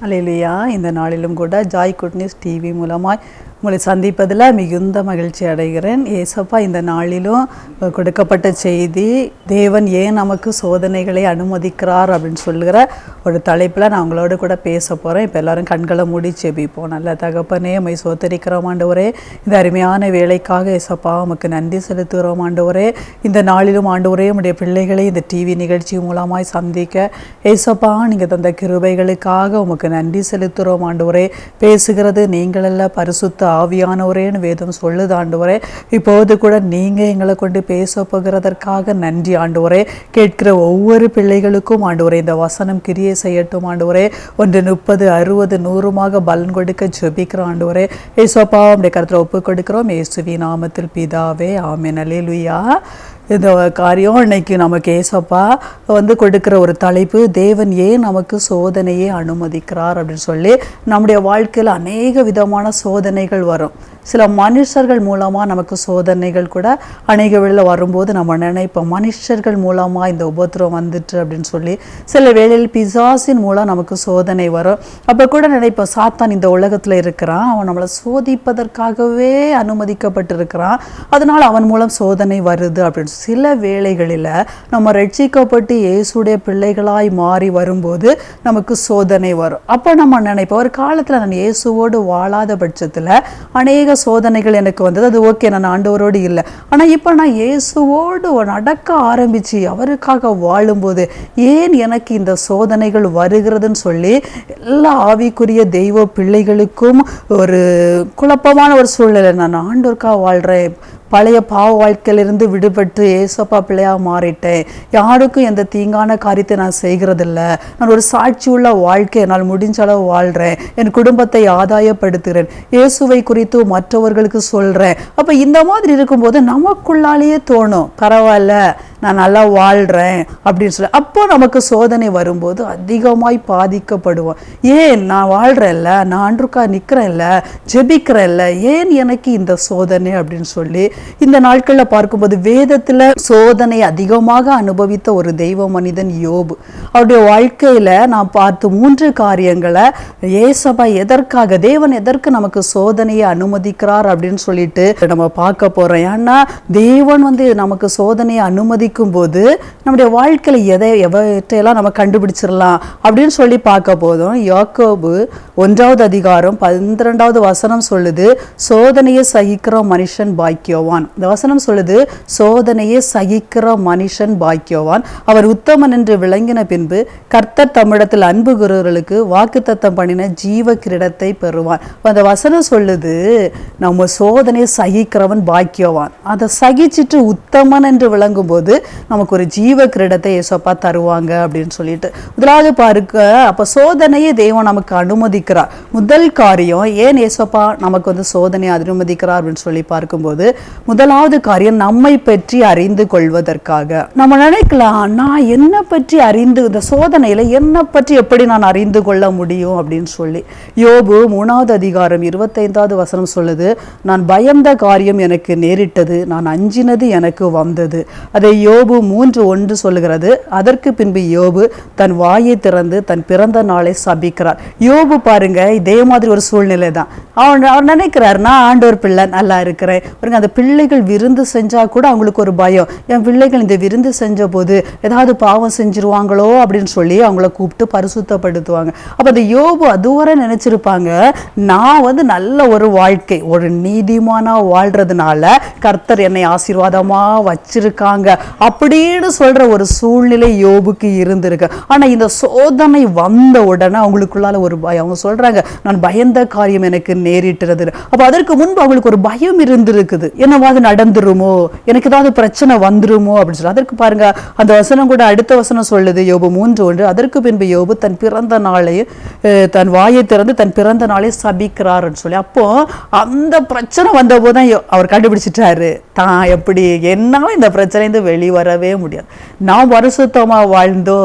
அல்லேலூயா. இந்த நாளிலும் கூட ஜாய் குட் நியூஸ் டிவி மூலமாய் உங்களை சந்திப்பதில் மிகுந்த மகிழ்ச்சி அடைகிறேன். ஏசப்பா இந்த நாளிலும் கொடுக்கப்பட்ட செய்தி, தேவன் ஏன் நமக்கு சோதனைகளை அனுமதிக்கிறார் அப்படின்னு சொல்லுகிற ஒரு தலைப்பில் நான் உங்களோட கூட பேச போகிறேன். இப்போ எல்லோரும் கண்களை மூடி செபிப்போம். நல்ல தகப்பனே, உம்மை சோதரிக்கிறோம் ஆண்டவரே. இந்த அருமையான வேலைக்காக ஏசப்பா உமக்கு நன்றி செலுத்துகிறோம் ஆண்டவரே. இந்த நாளிலும் ஆண்டவரே, உம்முடைய பிள்ளைகளை இந்த டிவி நிகழ்ச்சி மூலமாய் சந்திக்க ஏசப்பா நீங்கள் தந்த கிருபைகளுக்காக உமக்கு நன்றி செலுத்துகிறோம் ஆண்டவரே. பேசுகிறது நீங்களல்ல, பரிசுத்த ஆவியானவரேன்னு வேதம் சொல்லுது ஆண்டவரே. இப்போது கூட நீங்கள் எங்களை கொண்டு பேச போகிறதற்காக நன்றி ஆண்டவரே. கேட்கிற ஒவ்வொரு பிள்ளைகளுக்கும் ஆண்டவரே இந்த வசனம் கிரியை செய்யட்டும் ஆண்டவரே. 1 30 60 100 பலன் கொடுக்க ஜெபிக்கிறோம் ஆண்டவரே. ஏசப்பா உம்முடைய கருத்தில் ஒப்பு கொடுக்கிறோம். இயேசுவின் நாமத்தில் பிதாவே, ஆமென். அல்லேலூயா. இந்த காரியம் இன்னைக்கு நமக்கு ஏசப்பா கொடுக்குற ஒரு தலைப்பு, தேவன் ஏன் நமக்கு சோதனையை அனுமதிக்கிறார் அப்படின்னு சொல்லி. நம்முடைய வாழ்க்கையில் அநேக விதமான சோதனைகள் வரும். சில மனுஷர்கள் மூலமாக நமக்கு சோதனைகள் கூட அநேக வேளையில் வரும்போது நம்ம நினைப்போம், மனுஷர்கள் மூலமாக இந்த உபத்திரம் வந்துட்டு அப்படின்னு சொல்லி. சில வேளையில் பிசாசின் மூலம் நமக்கு சோதனை வரும். அப்போ கூட நினைப்போம், சாத்தான் இந்த உலகத்தில் இருக்கிறான், அவன் நம்மளை சோதிப்பதற்காகவே அனுமதிக்கப்பட்டிருக்கிறான், அதனால் அவன் மூலம் சோதனை வருது அப்படின்னு. சில வேளைகளில் நம்ம ரட்சிக்கப்பட்டு இயேசுடைய பிள்ளைகளாய் மாறி வரும்போது நமக்கு சோதனை வரும். அப்போ நம்ம நினைப்போம், ஒரு காலத்தில் நான் இயேசுவோடு வாழாத பட்சத்தில் அநேக சோதனைகள் எனக்கு வந்தது, அது ஓகே, நான் ஆண்டவரோடு இல்லை. ஆனால் இப்போ நான் இயேசுவோடு நடக்க ஆரம்பித்து அவருக்காக வாழும்போது ஏன் எனக்கு இந்த சோதனைகள் வருகிறதுன்னு சொல்லி எல்லா ஆவிக்குரிய தெய்வ பிள்ளைகளுக்கும் ஒரு குழப்பமான ஒரு சூழ்நிலை. நான் ஆண்டவருக்காக வாழ்கிறேன், பழைய பாவ வாழ்க்கையிலிருந்து விடுபட்டு ஏசப்பா பிள்ளையாக மாறிட்டேன், யாருக்கும் எந்த தீங்கான காரியத்தை நான் செய்கிறதில்ல, நான் ஒரு சாட்சி உள்ள வாழ்க்கை என்னால் முடிஞ்ச அளவு வாழ்கிறேன், என் குடும்பத்தை ஆதாயப்படுத்துகிறேன், இயேசுவை குறித்து மற்றவர்களுக்கு சொல்கிறேன். அப்போ இந்த மாதிரி இருக்கும்போது நமக்குள்ளாலேயே தோணும், பரவாயில்ல நான் நல்லா வாழ்கிறேன் அப்படின்னு சொல்லி. அப்போ நமக்கு சோதனை வரும்போது அதிகமாய் பாதிக்கப்படுவோம். ஏன் நான் வாழ்கிறேன்ல, நான் ஆண்டவருக்கா நிற்கிறேன்ல, ஜெபிக்கிறேன்ல, ஏன் எனக்கு இந்த சோதனை அப்படின்னு சொல்லி. இந்த நாட்களில் பார்க்கும்போது வேதத்தில் சோதனை அதிகமாக அனுபவித்த ஒரு தெய்வ மனிதன் யோபு. அவருடைய வாழ்க்கையில் நான் பார்த்து 3 காரியங்களை ஏசப்பா எதற்காக, தேவன் எதற்கு நமக்கு சோதனையை அனுமதிக்கிறார் அப்படின்னு சொல்லிட்டு நம்ம பார்க்க போகிறோம். ஏன்னா தேவன் நமக்கு சோதனையை அனுமதிக்கும் போது நம்முடைய வாழ்க்கையில் எவற்றையெல்லாம் நம்ம கண்டுபிடிச்சிடலாம் அப்படின்னு சொல்லி பார்க்க போதும். யாக்கோபு 1வது அதிகாரம் 12வது வசனம் சொல்லுது, சோதனையை சகிக்கிற மனுஷன் பாக்கியவான். இந்த வசனம் சொல்லுது, சோதனையை சகிக்கிற மனுஷன் பாக்கியவான், அவர் உத்தமன் என்று விளங்கின பின்பு கர்த்தர் தம்மிடத்தில் அன்பு கூறுகிறவர்களுக்கு வாக்குத்தத்தம் பண்ணின ஜீவ கிரீடத்தை பெறுவான். அந்த வசனம் சொல்லுது, நம்ம சோதனையை சகிக்கிறவன் பாக்கியவான், அதை சகிச்சிட்டு உத்தமன் என்று விளங்கும் போது நமக்கு ஒரு ஜீவ கிரீடத்தை ஏசப்பா தருவாங்க அப்படின்னு சொல்லிட்டு. முதலாவது பாருக்க, அப்ப சோதனையை தேவன் நமக்கு அனுமதிக்கிறார். முதல் காரியம், ஏன் ஏசப்பா நமக்கு சோதனையை அனுமதிக்கிறார் அப்படின்னு சொல்லி பார்க்கும்போது, முதலாவது காரியம் நம்மை பற்றி அறிந்து கொள்வதற்காக. நம்ம நினைக்கலாம், நான் என்ன பற்றி அறிந்து, இந்த சோதனையில என்ன பற்றி எப்படி நான் அறிந்து கொள்ள முடியும் அப்படின்னு சொல்லி. யோபு 3வது அதிகாரம் 25வது வசனம் சொல்லுது, நான் பயந்த காரியம் எனக்கு நேரிட்டது, நான் அஞ்சினது எனக்கு வந்தது. அதை யோபு 3:1 சொல்லுகிறது. அதற்கு பின்பு யோபு தன் வாயை திறந்து தன் பிறந்த நாளை சபிக்கிறார். யோபு பாருங்க, இதே மாதிரி ஒரு சூழ்நிலை தான். அவர் நினைக்கிறார், நான் ஆண்டவர் பிள்ளை, நல்லா இருக்கிறேன். பாருங்க, அந்த பிள்ளைகள் விருந்து செஞ்சா கூட அவங்களுக்கு ஒரு பயம், என் பிள்ளைகள் இந்த விருந்து செஞ்ச போது ஏதாவது பாவம் செஞ்சிருவாங்களோ அப்படின்னு சொல்லி அவங்கள கூப்பிட்டு பரிசுத்தப்படுத்துவாங்க. அப்போ அந்த யோபு அதுவரை நினைச்சிருப்பாங்க, நான் நல்ல ஒரு வாழ்க்கை, ஒரு நீதிமானா வாழ்றதுனால கர்த்தர் என்னை ஆசீர்வாதமா வச்சிருக்காங்க அப்படின்னு சொல்ற ஒரு சூழ்நிலை யோபுக்கு இருந்திருக்கு. ஆனா இந்த சோதனை வந்த உடனே அவங்களுக்குள்ளால ஒரு பயம். அவங்க சொல்றாங்க, நான் பயந்த காரியம் எனக்கு நேரிட்டுறது. அப்ப அதற்கு முன்பு அவங்களுக்கு ஒரு பயம் இருந்திருக்குது, என்னவாது நடந்துருமோ, எனக்கு ஏதாவது பிரச்சனை வந்துருமோ அப்படின்னு சொல்லி. அதற்கு பாருங்க, அந்த வசனம் கூட அடுத்த வசனம் சொல்லுது, யோபு 3:1, அதற்கு பின்பு யோபு தன் பிறந்த நாளை, தன் வாயை திறந்து தன் பிறந்த நாளை சபிக்கிறார்னு சொல்லி. அப்போ அந்த பிரச்சனை வந்த போதுதான் அவர் கண்டுபிடிச்சிட்டாரு, தான் எப்படி என்னால இந்த பிரச்சனை வெளியே வெளிவரவே முடியாது. நான் பரிசுத்தமா வாழ்ந்தோ,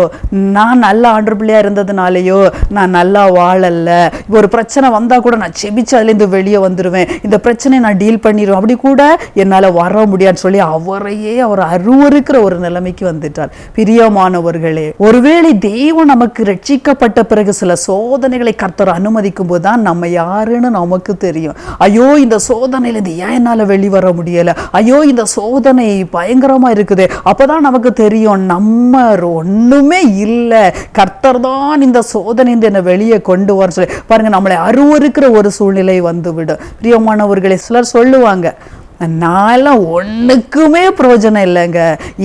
நான் நல்ல ஆண்டு பிள்ளையா இருந்ததுனாலயோ நான் நல்லா வாழல. இப்போ ஒரு பிரச்சனை வந்தா கூட நான் செபிச்சு அதுலேருந்து வெளியே வந்துடுவேன், இந்த பிரச்சனையை நான் டீல் பண்ணிடுவேன், அப்படி கூட என்னால் வர முடியாதுன்னு சொல்லி அவரையே அவர் அருவருக்கிற ஒரு நிலைமைக்கு வந்துட்டார். பிரியமானவர்களே, ஒருவேளை தெய்வம் நமக்கு ரட்சிக்கப்பட்ட பிறகு சில சோதனைகளை கர்த்தர் அனுமதிக்கும் போது தான் நம்ம யாருன்னு நமக்கு தெரியும். ஐயோ, இந்த சோதனையிலிருந்து ஏன் என்னால் வெளிவர முடியல, ஐயோ இந்த சோதனை பயங்கரமா இருக்குது. அப்பதான் நமக்கு தெரியும் நம்ம ஒண்ணுமே இல்லை, கர்த்தர் தான் இந்த சோதனை என்னை வெளியே கொண்டு வர சொல்லி பாருங்க, நம்மளை அருவருக்கிற ஒரு சூழ்நிலை வந்துவிடும். பிரியமானவர்களை, சிலர் சொல்லுவாங்க, நான்லாம் ஒன்றுக்குமே பிரயோஜனம் இல்லைங்க,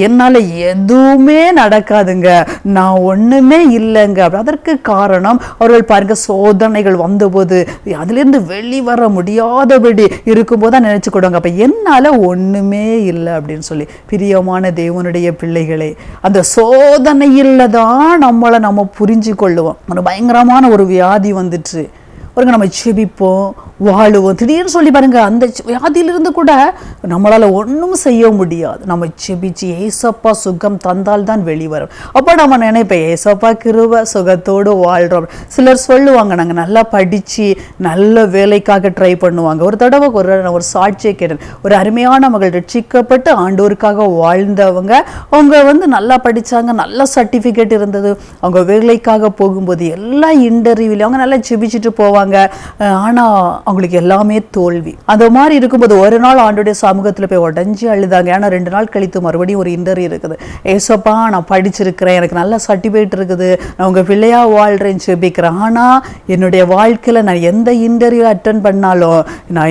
என்னால் எதுவுமே நடக்காதுங்க, நான் ஒன்றுமே இல்லைங்க. அதற்கு காரணம் அவர்கள் பாருங்க, சோதனைகள் வந்தபோது அதுலேருந்து வெளிவர முடியாதபடி இருக்கும்போது தான் நினச்சிக்கிடுவாங்க, அப்போ என்னால் ஒன்றுமே இல்லை அப்படின்னு சொல்லி. பிரியமான தேவனுடைய பிள்ளைகளே, அந்த சோதனையில் தான் நம்ம புரிஞ்சு கொள்ளுவோம். ஒரு பயங்கரமான ஒரு வியாதி வந்துட்டு பாருங்க, நம்ம செபிப்போம், வாழுவோம், திடீர்னு சொல்லி பாருங்க அந்த வியாதியிலிருந்து கூட நம்மளால ஒன்றும் செய்ய முடியாது. நம்ம செபிச்சு ஏசப்பா சுகம் தந்தால் தான் வெளிவரும். அப்போ நம்ம நினைப்போம், ஏசப்பா கிருபை, சுகத்தோடு வாழ்கிறோம். சிலர் சொல்லுவாங்க, நாங்கள் நல்லா படித்து நல்ல வேலைக்காக ட்ரை பண்ணுவாங்க. ஒரு தடவை ஒரு சாட்சியை கேட்டேன். ஒரு அருமையான மகள் ரட்சிக்கப்பட்டு ஆண்டோருக்காக வாழ்ந்தவங்க, அவங்க நல்லா படித்தாங்க, நல்ல சர்டிஃபிகேட் இருந்தது. அவங்க வேலைக்காக போகும்போது எல்லா இன்டர்வியூலையும் அவங்க நல்லா செபிச்சுட்டு போவாங்க. ஆனால் அவங்களுக்கு எல்லாமே தோல்வி. அந்த மாதிரி இருக்கும்போது ஒரு நாள் ஆண்டோடைய சமூகத்தில் போய் உடஞ்சி அழுதாங்க. ஏன்னா 2 நாள் கழித்து மறுபடியும் ஒரு இன்டர்வியூ இருக்குது. ஏசப்பா, நான் படிச்சிருக்கிறேன், எனக்கு நல்ல சர்டிஃபிகேட் இருக்குது, நான் உங்கள் பிள்ளையா வாழ்கிறேன்னு செபிக்கிறேன். ஆனால் என்னுடைய வாழ்க்கையில் நான் எந்த இன்டர்வியூ அட்டன் பண்ணாலும்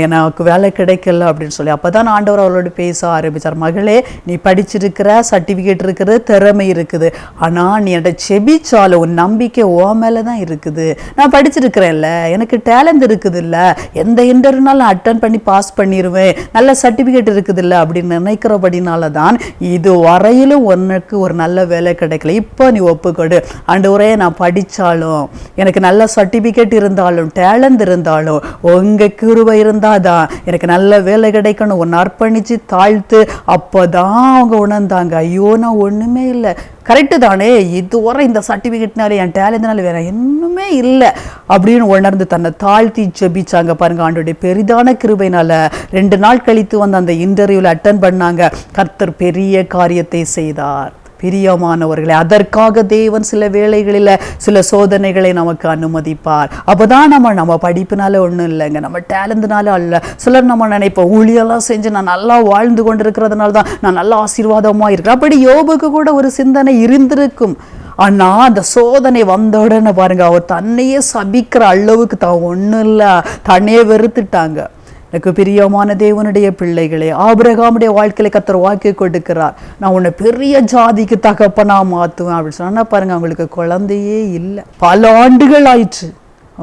எனக்கு வேலை கிடைக்கல அப்படின்னு சொல்லி. அப்போ தான் ஆண்டவர் அவளோட பேச ஆரம்பித்தார். மகளே, நீ படிச்சிருக்கிற, சர்டிஃபிகேட் இருக்குது, திறமை இருக்குது, ஆனால் நீ என்னை செபிச்சாலும் உன் நம்பிக்கை ஓ மேலே தான் இருக்குது. நான் படிச்சிருக்கிறேன்ல, எனக்கு டேலண்ட் இருக்குது இல்லை, எந்த இன்டர்வியூனாலும் அட்டன் பண்ணி பாஸ் பண்ணிடுவேன், நல்ல சர்டிஃபிகேட் இருக்குது இல்லை அப்படின்னு நினைக்கிறபடினால தான் இது வரையிலும் உனக்கு ஒரு நல்ல வேலை கிடைக்கல. இப்போ நீ ஒப்புக்கொடு, ஆண்டவரே, நான் படித்தாலும் எனக்கு நல்ல சர்டிஃபிகேட் இருந்தாலும் டேலண்ட் இருந்தாலும் உங்கள் கிருபை இருந்தால் தான் எனக்கு நல்ல வேலை கிடைக்கணும் ஒன்று அர்ப்பணித்து தாழ்த்து. அப்போ தான் அவங்க உணர்ந்தாங்க, ஐயோ நான் ஒன்றுமே இல்லை, கரெக்டு தானே, இதுவரை இந்த சர்டிஃபிகேட்னால என் டேலண்ட்னால வேற இன்னுமே இல்லை அப்படின்னு உணர்ந்து தன்னை தாழ்த்தி ஜெபிச்சாங்க. பாருங்க, ஆண்டோடைய பெரிதான கிருபையினால 2 நாள் கழித்து வந்து அந்த இன்டர்வியூவில் அட்டன் பண்ணாங்க. கர்த்தர் பெரிய காரியத்தை செய்தார். பிரியமானவர்களே, அதற்காக தேவன் சில வேளைகளில் சில சோதனைகளை நமக்கு அனுமதிப்பார். அப்போதான் நம்ம படிப்புனால ஒன்றும் இல்லைங்க, நம்ம டேலண்ட்னால அல்ல. சிலர் நம்ம நினைப்போம், ஊழியெல்லாம் செஞ்சு நான் நல்லா வாழ்ந்து கொண்டு இருக்கிறதுனால தான் நான் நல்ல ஆசீர்வாதமாக இருக்கிறேன். அப்படி யோபுக்கு கூட ஒரு சிந்தனை இருந்திருக்கும். ஆனால் அந்த சோதனை வந்த உடனே பாருங்க, அவர் தன்னையே சபிக்கிற அளவுக்கு தான் ஒன்றும் இல்லை, தன்னையே வெறுத்துட்டாங்க. எனக்கு பிரியமான தேவனுடைய பிள்ளைகளே, ஆபிரகாமுடைய வாழ்க்கையில கர்த்தர் வாக்கு கொடுக்கிறார், நான் உன்னை பெரிய ஜாதிக்கு தகப்பனா மாற்றுவேன் அப்படின்னு சொன்னா பாருங்க, அவங்களுக்கு குழந்தையே இல்லை. பல ஆண்டுகள் ஆயிற்று,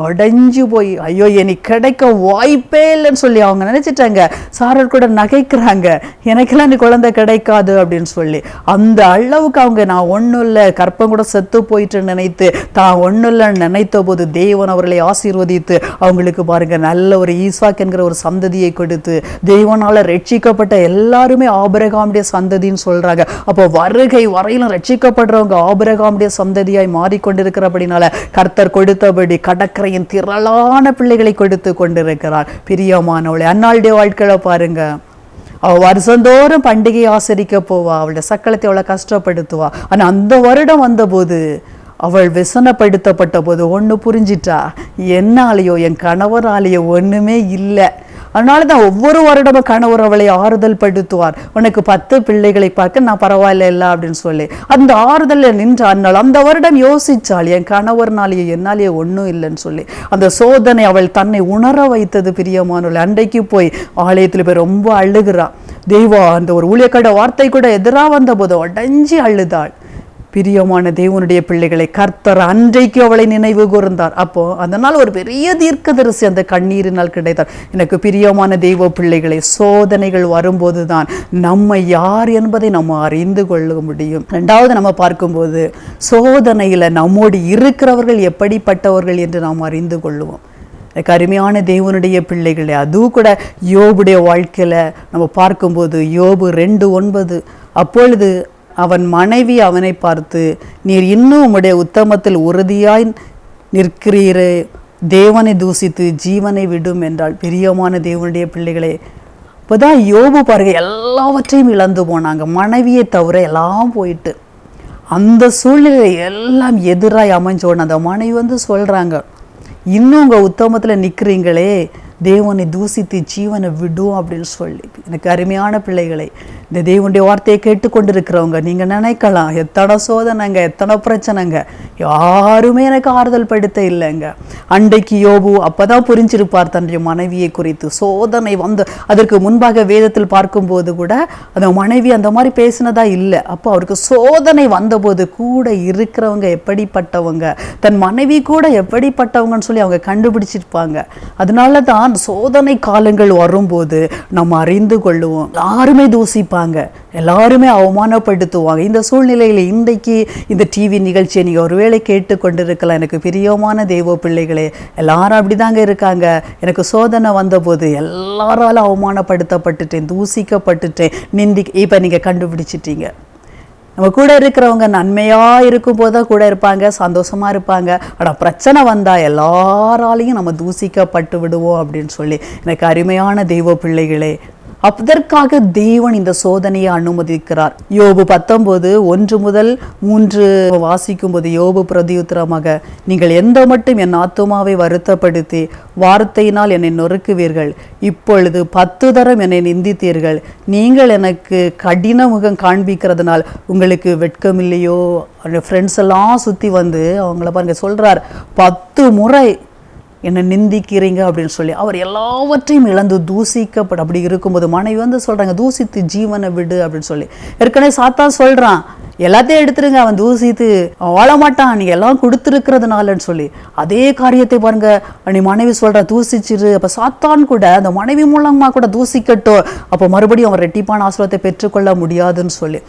உடைஞ்சு போய் ஐயோ இனி கிடைக்க வாய்ப்பே இல்லைன்னு சொல்லி அவங்க நினைச்சிட்டாங்க. சாரர் கூட நகைக்கிறாங்க, எனக்கெல்லாம் நீ குழந்தை கிடைக்காது அப்படின்னு சொல்லி. அந்த அளவுக்கு அவங்க நான் ஒன்றும் இல்லை, கற்பம் கூட செத்து போயிட்டு நினைத்து தான் ஒன்றும் இல்லைன்னு நினைத்த போது தேவன் அவர்களை ஆசீர்வதித்து அவங்களுக்கு பாருங்க நல்ல ஒரு ஈசாக் என்கிற ஒரு சந்ததியை கொடுத்து தேவனால ரட்சிக்கப்பட்ட எல்லாருமே ஆபிரகாமுடைய சந்ததின்னு சொல்றாங்க. அப்போ வருகை வரையிலும் ரட்சிக்கப்படுறவங்க ஆபிரகாமுடைய சந்ததியாய் மாறிக்கொண்டிருக்கிறபடினால கர்த்தர் கொடுத்தபடி கடற்கரையின் திரளான பிள்ளைகளை கொடுத்து கொண்டிருக்கிறார். பிரியமானவளே, அன்னாளுடைய வாழ்க்கையில பாருங்க, அவள் வருஷந்தோறும் பண்டிகை ஆசரிக்க போவா, அவளுடைய சக்களத்தை அவளை கஷ்டப்படுத்துவா. ஆனா அந்த வருடம் வந்தபோது அவள் விசனப்படுத்தப்பட்ட போது ஒன்று புரிஞ்சிட்டா, என்னாலேயோ என் கணவராலேயோ ஒன்றுமே இல்லை. அதனால தான் ஒவ்வொரு வருடமும் கணவர் அவளை ஆறுதல் படுத்துவார். உனக்கு 10 பிள்ளைகளை பார்க்க நான் பரவாயில்ல இல்லை அப்படின்னு சொல்லி அந்த ஆறுதலில் நின்றாள். அந்த வருடம் யோசிச்சாள், என் கணவர்னாலேயோ என்னாலேயோ ஒன்றும் இல்லைன்னு சொல்லி. அந்த சோதனை அவள் தன்னை உணர வைத்தது. பிரியமானவள், அன்றைக்கு போய் ஆலயத்தில் போய் ரொம்ப அழுகிறா. தெய்வா அந்த ஒரு ஊழியக்கார வார்த்தை கூட எதிராக வந்த போது உடைஞ்சி அழுதாள். பிரியமான தேவனுடைய பிள்ளைகளை, கர்த்தர் அன்றைக்கு அவளை நினைவு கூர்ந்தார். அப்போ அதனால் ஒரு பெரிய தீர்க்கதரிசி அந்த கண்ணீரினால் கிடைத்தார். எனக்கு பிரியமான தெய்வ பிள்ளைகளை, சோதனைகள் வரும்போது தான் நம்ம யார் என்பதை நம்ம அறிந்து கொள்ள முடியும். 2வது நம்ம பார்க்கும்போது சோதனையில் நம்மோடு இருக்கிறவர்கள் எப்படிப்பட்டவர்கள் என்று நாம் அறிந்து கொள்ளுவோம். அருமையான தேவனுடைய பிள்ளைகளே, அதுவும் கூட யோபுடைய வாழ்க்கையில் நம்ம பார்க்கும்போது யோபு 2:9 அப்பொழுது அவன் மனைவி அவனை பார்த்து, நீர் இன்னும் உம்முடைய உத்தமத்தில் உறுதியாய் நிற்கிறீரே, தேவனை தூசித்து ஜீவனை விடும் என்றாள். பிரியமான தேவனுடைய பிள்ளைகளே, இப்போதான் யோபு பாருங்க, எல்லாவற்றையும் இழந்து போனாங்க. மனைவியை தவிர எல்லாம் போயிட்டு அந்த சூழ்நிலை எல்லாம் எதிராக அமைஞ்சோன்னு அந்த மனைவி சொல்கிறாங்க, இன்னும் உங்கள் உத்தமத்தில் நிற்கிறீங்களே, தேவனை தூசித்து ஜீவனை விடும் அப்படின்னு சொல்லி. எனக்கு அருமையான பிள்ளைகளை, இந்த தேவனுடைய வார்த்தையை கேட்டுக்கொண்டிருக்கிறவங்க நீங்கள் நினைக்கலாம், எத்தனை சோதனைங்க, எத்தனை பிரச்சனைங்க, யாருமே எனக்கு ஆறுதல் படுத்த இல்லைங்க. அன்றைக்கு யோபு அப்போதான் புரிஞ்சிருப்பார் தன்னுடைய மனைவியை குறித்து. சோதனை அதற்கு முன்பாக வேதத்தில் பார்க்கும்போது கூட அந்த மனைவி அந்த மாதிரி பேசினதா இல்லை. அப்போ அவருக்கு சோதனை வந்தபோது கூட இருக்கிறவங்க எப்படிப்பட்டவங்க, தன் மனைவி கூட எப்படிப்பட்டவங்கன்னு சொல்லி அவங்க கண்டுபிடிச்சிருப்பாங்க. அதனால தான் சோதனை காலங்கள் வரும்போது நம்ம அறிந்து கொள்ளுவோம். எல்லாருமே தூசிப்பாங்க, எல்லாருமே அவமானப்படுத்துவாங்க. இந்த சூழ்நிலையில் இன்றைக்கு இந்த டிவி நிகழ்ச்சியை நீங்கள் ஒருவேளை கேட்டு கொண்டிருக்கலாம். எனக்கு பிரியமான தெய்வ பிள்ளைகளே, எல்லாரும் அப்படிதாங்க இருக்காங்க. எனக்கு சோதனை வந்தபோது எல்லாராலும் அவமானப்படுத்தப்பட்டுட்டேன், தூசிக்கப்பட்டுட்டேன், இப்போ நீங்கள் கண்டுபிடிச்சிட்டீங்க. நம்ம கூட இருக்கிறவங்க நன்மையாக இருக்கும் போது தான் கூட இருப்பாங்க, சந்தோஷமாக இருப்பாங்க. ஆனால் பிரச்சனை வந்தால் எல்லாராலையும் நம்ம தூசிக்கப்பட்டு விடுவோம் அப்படின்னு சொல்லி. எனக்கு அருமையான தெய்வ பிள்ளைகளே, அதற்காக தேவன் இந்த சோதனையை அனுமதிக்கிறார். யோபு 19:1-3 வாசிக்கும் போது யோபு பிரதியுத்தரமாக, நீங்கள் எந்த மட்டும் என் ஆத்துமாவை வருத்தப்படுத்தி வார்த்தையினால் என்னை நொறுக்குவீர்கள், இப்பொழுது 10 தரம் என்னை நிந்தித்தீர்கள், நீங்கள் எனக்கு கடின முகம் காண்பிக்கிறதுனால் உங்களுக்கு வெட்கமில்லையோ? ஃப்ரெண்ட்ஸ் எல்லாம் சுற்றி அவங்கள பாருங்க சொல்கிறார், 10 முறை என்னை நிந்திக்கிறீங்க அப்படின்னு சொல்லி. அவர் எல்லாவற்றையும் இழந்து தூசிக்கப்பட அப்படி இருக்கும்போது மனைவி சொல்கிறாங்க, தூசித்து ஜீவனை விடு அப்படின்னு சொல்லி. ஏற்கனவே சாத்தான் சொல்கிறான், எல்லாத்தையும் எடுத்துருங்க, அவன் தூசித்து வாழ மாட்டான், நீ எல்லாம் கொடுத்துருக்கிறதுனாலன்னு சொல்லி. அதே காரியத்தை பாருங்க, நீ மனைவி சொல்கிற தூசிச்சிரு. அப்போ சாத்தான் கூட அந்த மனைவி மூலமாக கூட தூசிக்கட்டும், அப்போ மறுபடியும் அவன் ரெட்டிப்பான ஆசீர்வாதத்தை பெற்றுக்கொள்ள முடியாதுன்னு சொல்லி.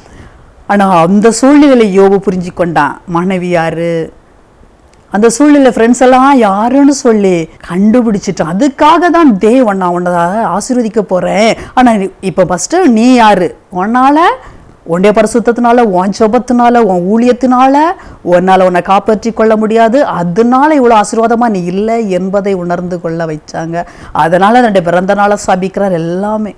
ஆனால் அந்த சூழ்நிலையை யோபு புரிஞ்சு கொண்டான். மனைவி யாரு, அந்த சூழ்நிலை ஃப்ரெண்ட்ஸ் எல்லாம் யாருன்னு சொல்லி கண்டுபிடிச்சிட்டான். அதுக்காக தான் தேவன் நான் உன்னை ஆசீர்வதிக்க போகிறேன். ஆனால் இப்போ ஃபஸ்ட்டு நீ யார், உன்னால் உன்னுடைய பரிசுத்தத்தினால, உன் ஜெபத்தினால, உன் ஊழியத்தினால உன்னால் உன்னை காப்பாற்றி கொள்ள முடியாது, அதனால இவ்வளோ ஆசீர்வாதமாக நீ இல்லை என்பதை உணர்ந்து கொள்ள வைச்சாங்க. அதனால் என்னுடைய பிறந்த நாளை சபிக்கிறார் எல்லாமே.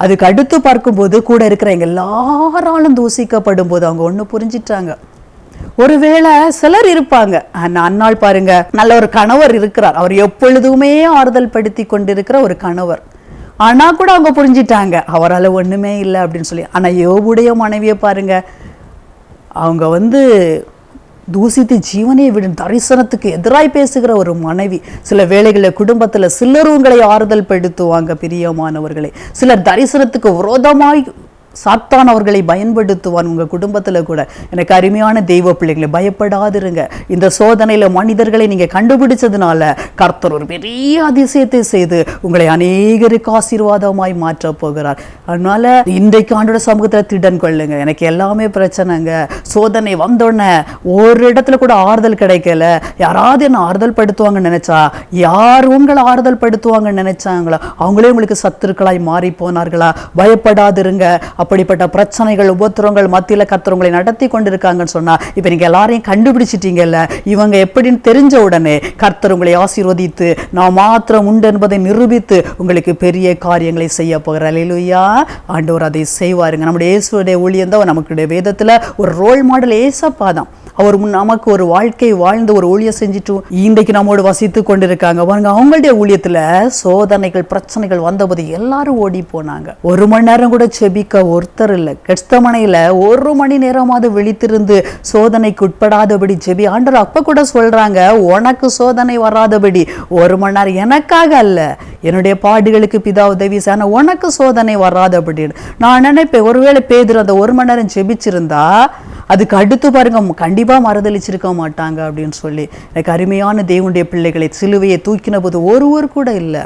அதுக்கு அடுத்து பார்க்கும்போது கூட இருக்கிறவங்க எல்லாராலும் தூசிக்கப்படும் போது அவங்க ஒன்று புரிஞ்சிட்டாங்க. ஒருவேளை சிலர் இருப்பாங்க, அந்நாள் பாருங்க, நல்ல ஒரு கணவர் இருக்கிறார், அவர் எப்பொழுதுமே ஆறுதல் படுத்தி கொண்டிருக்கிற ஒரு கணவர். ஆனா கூட அவங்க புரிஞ்சிட்டாங்க அவரால் ஒண்ணுமே இல்லை அப்படின்னு சொல்லி. ஆனா யோபுடைய மனைவியை பாருங்க, அவங்க தூசித்து ஜீவனை விடும் தரிசனத்துக்கு எதிராய் பேசுகிற ஒரு மனைவி. சில வேளைகளில் குடும்பத்தில் சிலர் உங்களை ஆறுதல் படுத்துவாங்க பிரியமானவர்களை, சிலர் தரிசனத்துக்கு விரோதமாய் சாத்தான் அவர்களை பயன்படுத்துவான் உங்கள் குடும்பத்தில் கூட. எனக்கு அருமையான தெய்வ பிள்ளைகளை, பயப்படாதிருங்க. இந்த சோதனையில் மனிதர்களை நீங்கள் கண்டுபிடிச்சதுனால கர்த்தர் ஒரு பெரிய அதிசயத்தை செய்து உங்களை அநேகருக்கு ஆசீர்வாதமாய் மாற்ற போகிறார். அதனால இன்றைக்கு ஆண்டோட சமூகத்தில் திடன் கொள்ளுங்க. எனக்கு எல்லாமே பிரச்சனைங்க, சோதனை வந்தோடனே ஒரு இடத்துல கூட ஆறுதல் கிடைக்கல, யாராவது என்ன ஆறுதல் படுத்துவாங்கன்னு நினைச்சா, யார் உங்களை ஆறுதல் படுத்துவாங்கன்னு நினைச்சாங்களா அவங்களே உங்களுக்கு சத்துருக்களாய் மாறி போனார்களா? பயப்படாதிருங்க. அப்படிப்பட்ட பிரச்சனைகள் உபத்திரங்கள் மத்தியில் கர்த்தர் உங்களை நடத்தி கொண்டிருக்காங்கன்னு சொன்னா, இப்போ நீங்கள் எல்லாரையும் கண்டுபிடிச்சிட்டீங்கல்ல, இவங்க எப்படின்னு தெரிஞ்ச உடனே கர்த்தர் உங்களை ஆசீர்வதித்து நான் மாத்திரம் உண்டு என்பதை நிரூபித்து உங்களுக்கு பெரிய காரியங்களை செய்ய போகிறார். அல்லேலூயா. ஆண்டவர் அதை செய்வாருங்க. நம்முடைய இயேசுடைய ஊழியம் தான் நமக்குடைய வேதத்தில் ஒரு ரோல் மாடல் ஏசப்பா தான். அவர் நமக்கு ஒரு வாழ்க்கை வாழ்ந்து ஒரு ஊழியம் செஞ்சுட்டு இன்றைக்கு நம்மோடு வசித்து கொண்டிருக்காங்க பாருங்க. அவங்களுடைய ஊழியத்தில் சோதனைகள் பிரச்சனைகள் வந்தபோது எல்லாரும் ஓடி போனாங்க. 1 மணி நேரம் கூட செபிக்க ஒருத்தர் இல்லை. கெட்சமனையில் 1 மணி நேரமாவது விழித்திருந்து சோதனைக்கு உட்படாதபடி ஜெபி. ஆண்டவர் அப்ப கூட சொல்றாங்க, உனக்கு சோதனை வராதபடி 1 மணி நேரம், எனக்காக அல்ல, என்னுடைய பாடுகளுக்கு பிதா உதவி செய்ய, உனக்கு சோதனை வராதபடி. நான் நினைப்பேன், ஒருவேளை பேதுரு அந்த 1 மணி நேரம் ஜெபிச்சிருந்தா அதுக்கு அடுத்து பாருங்க கண்டிப்பா மறுதளிச்சிருக்க மாட்டாங்க அப்படின்னு சொல்லி. எனக்கு அருமையான தேவனுடைய பிள்ளைகளை, சிலுவையை தூக்கின போது ஒருவர் கூட இல்லை.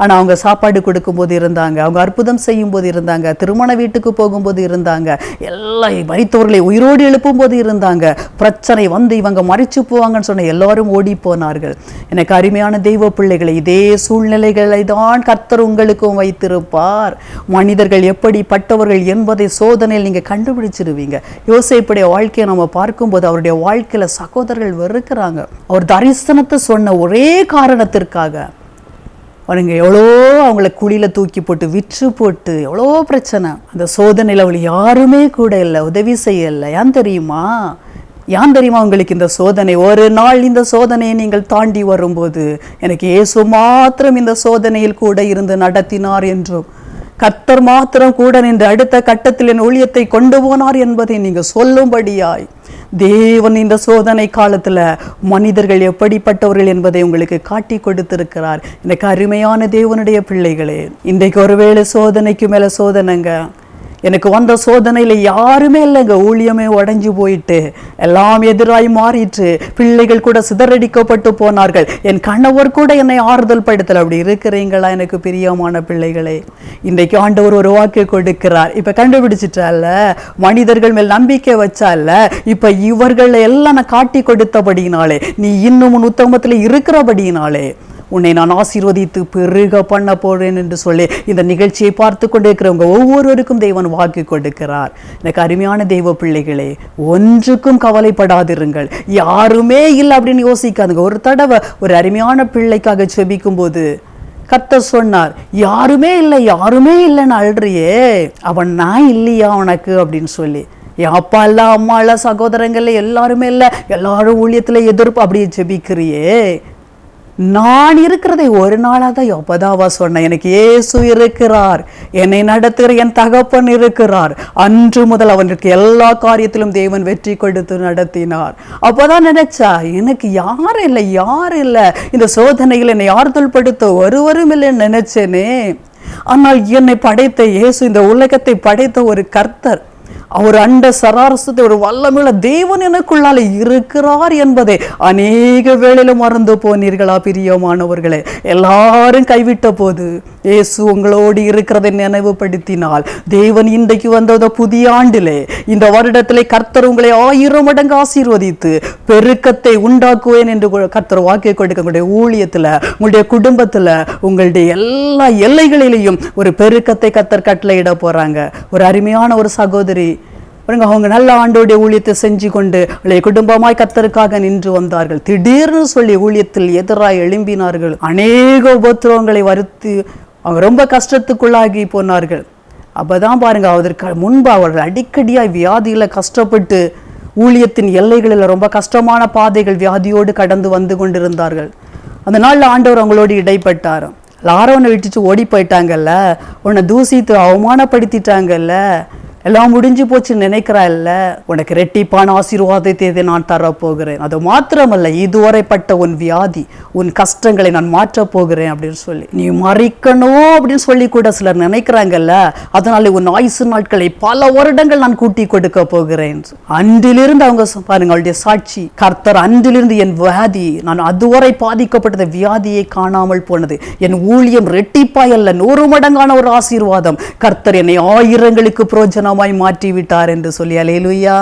ஆனால் அவங்க சாப்பாடு கொடுக்கும்போது இருந்தாங்க, அவங்க அற்புதம் செய்யும் போது இருந்தாங்க, திருமண வீட்டுக்கு போகும்போது இருந்தாங்க, எல்லா மரித்தவர்களை உயிரோடு எழுப்பும் போது இருந்தாங்க. பிரச்சனை வந்து இவங்க மறிச்சு போவாங்கன்னு சொன்ன எல்லாரும் ஓடி போனார்கள். எனக்கு அருமையான தெய்வ பிள்ளைகளை, இதே சூழ்நிலைகளை தான் கர்த்தர் உங்களுக்கும் வைத்திருப்பார். மனிதர்கள் எப்படிப்பட்டவர்கள் என்பதை சோதனையில் நீங்க கண்டுபிடிச்சிருவீங்க. யோசேப்புடைய வாழ்க்கையை நம்ம பார்க்கும்போது அவருடைய வாழ்க்கையில சகோதரர்கள் வெறுக்கிறாங்க. அவர் தரிசனத்தை சொன்ன ஒரே காரணத்திற்காக அவனுங்க எவ்வளோ அவங்கள குழியில தூக்கி போட்டு விற்று போட்டு எவ்வளோ பிரச்சனை. அந்த சோதனையில் அவள் யாருமே கூட இல்லை, உதவி செய்யலை. ஏன் தெரியுமா உங்களுக்கு இந்த சோதனை? ஒரு நாள் இந்த சோதனையை நீங்கள் தாண்டி வரும்போது எனக்கு இயேசு மாத்திரம் இந்த சோதனையில் கூட இருந்து நடத்தினார் என்றும், கர்த்தர் மாத்திரம் கூட நின்று அடுத்த கட்டத்தில் என் ஊழியத்தை கொண்டு போனார் என்பதை நீங்க சொல்லும்படியாய் தேவன் இந்த சோதனை காலத்துல மனிதர்கள் எப்படிப்பட்டவர்கள் என்பதை உங்களுக்கு காட்டி கொடுத்திருக்கிறார். எனக்கு அருமையான தேவனுடைய பிள்ளைகளே, இன்றைக்கு ஒருவேளை சோதனைக்கு மேல சோதனைங்க. எனக்கு வந்த சோதனையில யாருமே இல்லைங்க, ஊழியமே உடைஞ்சு போயிட்டு எல்லாம் எதிராய் மாறிட்டு, பிள்ளைகள் கூட சிதறடிக்கப்பட்டு போனார்கள், என் கணவர் கூட என்னை ஆறுதல் படுத்தல. அப்படி இருக்கிறீங்களா எனக்கு பிரியமான பிள்ளைகளே? இன்றைக்கு ஆண்டவர் ஒரு வாக்கு கொடுக்கிறார். இப்ப கண்டுபிடிச்சிட்டால, மனிதர்கள் மேல் நம்பிக்கை வச்சால, இப்ப இவர்கள் எல்லாம் நான் காட்டி கொடுத்தபடினாலே, நீ இன்னும் உன் உத்தமத்துல இருக்கிறபடினாலே உன்னை நான் ஆசீர்வதித்து பெருக பண்ண போறேன் என்று சொல்லி இந்த நிகழ்ச்சியை பார்த்து கொண்டிருக்கிறவங்க ஒவ்வொருவருக்கும் தேவன் வாக்கு கொடுக்கிறார். எனக்கு அருமையான தெய்வ பிள்ளைகளே, ஒன்றுக்கும் கவலைப்படாதிருங்கள். யாருமே இல்லை அப்படின்னு யோசிக்காதுங்க. ஒரு தடவை ஒரு அருமையான பிள்ளைக்காக செபிக்கும் போது கர்த்தர் சொன்னார், யாருமே இல்லைன்னு அழுறியே, அவன் நான் இல்லையா உனக்கு அப்படின்னு சொல்லி. என் அப்பா இல்ல, அம்மா இல்ல, சகோதரங்கள்ல எல்லாருமே இல்லை, எல்லாரும் ஊழியத்துல எதிர்ப்பு அப்படியே செபிக்கிறியே. நான் இருக்கிறதை ஒரு நாளாதான் எப்பதாவா சொன்னேன், எனக்கு இயேசு இருக்கிறார், என்னை நடத்துகிற என் தகப்பன் இருக்கிறார். அன்று முதல் அவனுக்கு எல்லா காரியத்திலும் தேவன் வெற்றி கொடுத்து நடத்தினார். அப்பதான் நினைச்சா, எனக்கு யாரு இல்லை இந்த சோதனையில் என்னை ஆறுதல் படுத்த ஒருவரும் இல்லைன்னு நினைச்சேனே. ஆனால் என்னை படைத்த இயேசு, இந்த உலகத்தை படைத்த ஒரு கர்த்தர், அவர் அண்ட சராரசத்தை ஒரு வல்லமையுள்ள தேவன் எனக்குள்ளால இருக்கிறார் என்பதை அநேக வேளையில மறந்து போனீர்களா பிரியமானவர்களே? எல்லாரும் கைவிட்ட போது இயேசு உங்களோடு இருக்கிறதை நினைவுபடுத்தினால், தேவன் இன்றைக்கு வந்த புதிய ஆண்டிலே, இந்த வருடத்திலே கர்த்தர் உங்களை 1000 மடங்கு ஆசீர்வதித்து பெருக்கத்தை உண்டாக்குவேன் என்று கர்த்தர் வாக்கு கொடுக்க, உங்களுடைய ஊழியத்துல, உங்களுடைய குடும்பத்துல, உங்களுடைய எல்லா எல்லைகளிலேயும் ஒரு பெருக்கத்தை கர்த்தர் கட்டளையிட போறாங்க. ஒரு அருமையான ஒரு சகோதரி, அவங்க நல்ல ஆண்டோடைய ஊழியத்தை செஞ்சு கொண்டு குடும்பமாய் கர்த்தருக்காக நின்று வந்தார்கள். திடீர்னு சொல்லி ஊழியத்தில் எதிராய் எழும்பினார்கள். அநேக உபத்திரவங்களை வருத்தி அவங்க ரொம்ப கஷ்டத்துக்குள்ளாகி போனார்கள். அப்பதான் பாருங்க, அதற்கு முன்பு அவர்கள் அடிக்கடியாய் வியாதியில கஷ்டப்பட்டு ஊழியத்தின் எல்லைகளில் ரொம்ப கஷ்டமான பாதைகள் வியாதியோடு கடந்து வந்து கொண்டிருந்தார்கள். அந்த நாள்ல ஆண்டவர் அவங்களோடு இடைப்பட்டார். எல்லாரும் உன்னை விட்டுச்சு ஓடி போயிட்டாங்கல்ல, உன்னை தூசித்து அவமானப்படுத்திட்டாங்கல்ல, எல்லாம் முடிஞ்சு போச்சுன்னு நினைக்கிறா இல்ல, உனக்கு ரெட்டிப்பான ஆசீர்வாதத்தை நான் தரப்போகிறேன். அது மாத்திரமல்ல, இதுவரைப்பட்ட உன் வியாதி, உன் கஷ்டங்களை நான் மாற்ற போகிறேன் அப்படின்னு சொல்லி, நீ மறிக்கணும் அப்படின்னு சொல்லி கூட சிலர் நினைக்கிறாங்கல்ல, அதனால உன் ஆயுசு நாட்களை பல வருடங்கள் நான் கூட்டி கொடுக்க போகிறேன். அன்றிலிருந்து அவங்க பாருங்க, அவளுடைய சாட்சி, கர்த்தர் அன்றிலிருந்து என் வியாதி, நான் அதுவரை பாதிக்கப்பட்ட வியாதியை காணாமல் போனது, என் ஊழியம் ரெட்டிப்பாய் அல்ல 100 மடங்கான ஒரு ஆசீர்வாதம், கர்த்தர் என்னை ஆயிரங்களுக்கு பிரோஜனமாய் மாற்றி விட்டார் என்று சொல்லி. அல்லேலூயா.